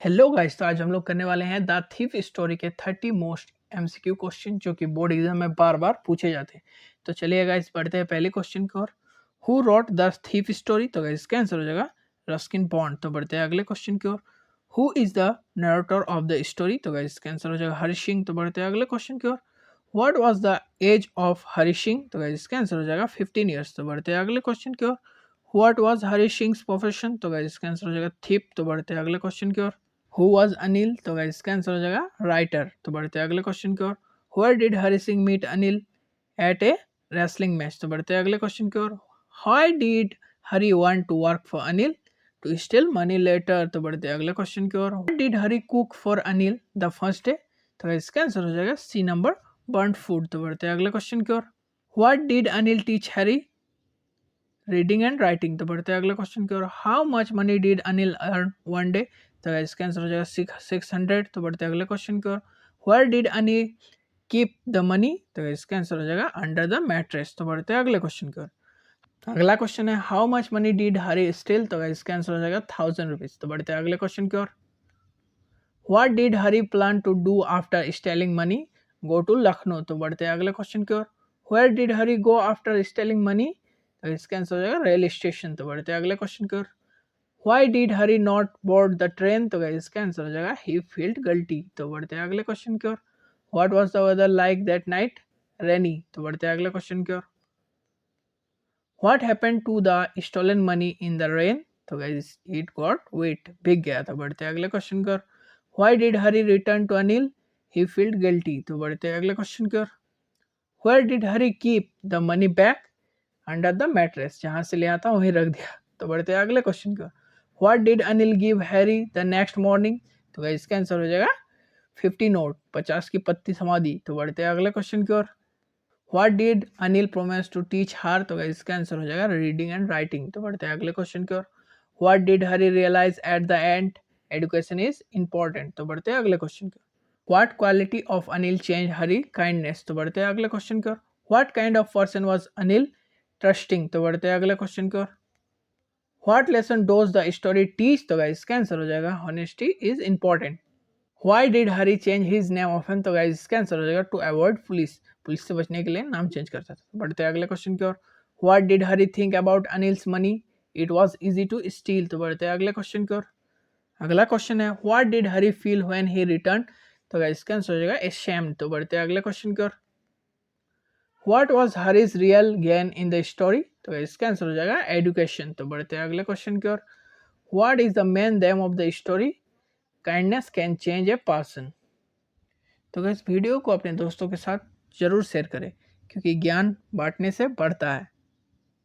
Hello guys, तो आज हम लोग करने वाले हैं द थीफ स्टोरी के 30 मोस्ट एमसीक्यू क्वेश्चन जो कि बोर्ड एग्जाम में बार बार पूछे जाते हैं। तो चलिए गाइस बढ़ते हैं पहले क्वेश्चन की ओर। Who wrote the thief story? तो गाइस इसका आंसर हो जाएगा रस्किन बॉन्ड। तो बढ़ते हैं अगले क्वेश्चन की ओर। Who is the narrator of the story? तो गाइस इसका आंसर हो जाएगा हरि सिंह। तो बढ़ते हैं अगले क्वेश्चन की ओर। What was the age of Hari Singh? तो गाइस इसका आंसर हो जाएगा 15 ईयर्स। तो बढ़ते हैं अगले क्वेश्चन की ओर। What was Hari Singh profession? तो गाइस इसका आंसर हो जाएगा थीफ। तो बढ़ते हैं अगले क्वेश्चन की ओर। Who was Anil? तो गाइस इसका आंसर हो जाएगा राइटर। तो बढ़ते हैं अगले क्वेश्चन की ओर। Where did Hari Singh meet Anil? At a wrestling match. तो बढ़ते हैं अगले क्वेश्चन की ओर। How did Hari want to work for Anil? To steal money later. तो बढ़ते हैं अगले क्वेश्चन की ओर। What did Hari cook for Anil the first day? तो गाइस इसका आंसर हो जाएगा सी नंबर, बर्न्ड फूड। तो बढ़ते हैं अगले क्वेश्चन की ओर। What did Anil teach Harry? Reading and writing. तो बढ़ते हैं अगले क्वेश्चन की ओर। How much money did Anil earn one day? तो इसका आंसर हो जाएगा 600। तो बढ़ते हैं अगले क्वेश्चन की ओर। Where did Anil keep the money? तो इसका आंसर हो जाएगा अंडर द मैट्रेस। तो बढ़ते हैं अगले क्वेश्चन की ओर। अगला क्वेश्चन है how much money did Hari steel? तो इसका आंसर हो जाएगा 1000 रुपीज। तो बढ़ते हैं अगले क्वेश्चन की ओर। What did Hari plan to do after stealing money? Go to Lucknow. तो बढ़ते हैं अगले क्वेश्चन की ओर। Where did Hari go after stealing money? तो इसका आंसर हो जाएगा रेल स्टेशन। तो बढ़ते हैं अगले क्वेश्चन की ओर। Why did Hari not board the train? तो इसका आंसर हो जाएगा ही फील्ड गल्टी। तो बढ़ते हैं अगले क्वेश्चन की ओर। What was the weather like that night? Rainy. तो बढ़ते हैं अगले क्वेश्चन की ओर। What happened to the stolen money in the rain? तो गाइस इट गॉट वेट, भीग गया। तो बढ़ते हैं अगले क्वेश्चन की ओर। Why did Hari return to Anil? He feeled guilty. तो बढ़ते हैं अगले क्वेश्चन की ओर। Where did Hari keep the money back? Under the mattress, जहां से ले आता वहीं रख दिया। तो बढ़ते हैं अगले क्वेश्चन की ओर। What did Anil give Harry the next morning? तो गाइस इसका आंसर हो जाएगा 50 नोट, 50 की पत्ती समाधि। तो बढ़ते हैं अगले क्वेश्चन की ओर। What did Anil promise to teach her? तो गाइस इसका आंसर हो जाएगा रीडिंग एंड राइटिंग। तो बढ़ते हैं अगले क्वेश्चन की ओर। What did Hari realise at the end? Education is important. तो बढ़ते हैं अगले क्वेश्चन की ओर। What quality of Anil change Hari? Kindness. तो बढ़ते हैं अगले क्वेश्चन की ओर। What kind of person was Anil? Trusting. तो बढ़ते हैं अगले क्वेश्चन की ओर। What lesson does the story teach? तो गाइस इसका आंसर हो जाएगा honesty is important. Why did Hari change his name often? तो गाइस इसका आंसर हो जाएगा टू अवॉइड पुलिस, पुलिस से बचने के लिए नाम चेंज करता था। बढ़ते हैं अगले क्वेश्चन की ओर। What did Hari think about Anil's money? It was easy to steal. तो बढ़ते हैं अगले क्वेश्चन की ओर। अगला क्वेश्चन है what did Hari feel when he return? तो गाइस इसका आंसर हो जाएगा एशेम्ड। तो बढ़ते हैं अगले क्वेश्चन की ओर। What was Hari's real gain in the story? तो इसका आंसर हो जाएगा एजुकेशन। तो बढ़ते हैं अगले क्वेश्चन की ओर। What is the main theme of the story? Kindness can change a person. तो इस वीडियो को अपने दोस्तों के साथ जरूर शेयर करें क्योंकि ज्ञान बांटने से बढ़ता है।